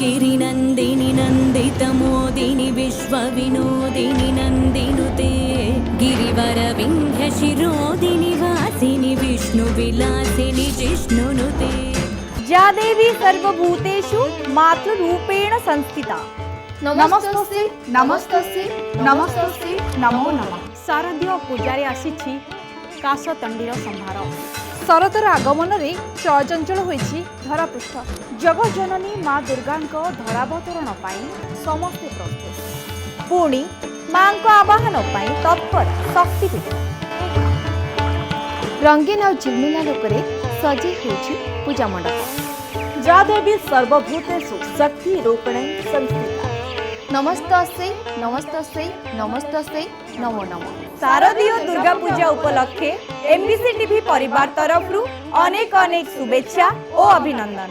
गिरिनन्दिनि नन्दितमोदिनि विश्वविनोदिनि नन्दिनुते गिरिवरविन्ध्यशिरोदिनि वासिनि विष्णुविलासिनि जिष्णुनुते या देवी सर्वभूतेषु मातृरूपेण संस्थिता नमस्तस्यै नमस्तस्यै नमस्तस्यै नमो नमः। शारदीय पूजारे आसीछि काशतंडीर संभार। शरतर आगमन रे चंचल होइछि धरापृष्ठ। जगज्जननी माँ दुर्गांक धरावतरण पाई समस्ते प्रस्तुत। पुणी माँ आवाहन पाई तत्पर शक्तिपीठ। रंगीन और झिलमिला लोकरे सजी होछि पूजा मंडप। या देवी सर्वभूतेषु शक्ति रूपेण संस्थिता नमस्तस्यै नमस्तस्यै नमस्तस्यै नमो नमः। शारदीय दुर्गा पूजा उपलक्षे एमबीसी टीवी परिवार तरफ अनेक शुभेच्छा और अभिनंदन।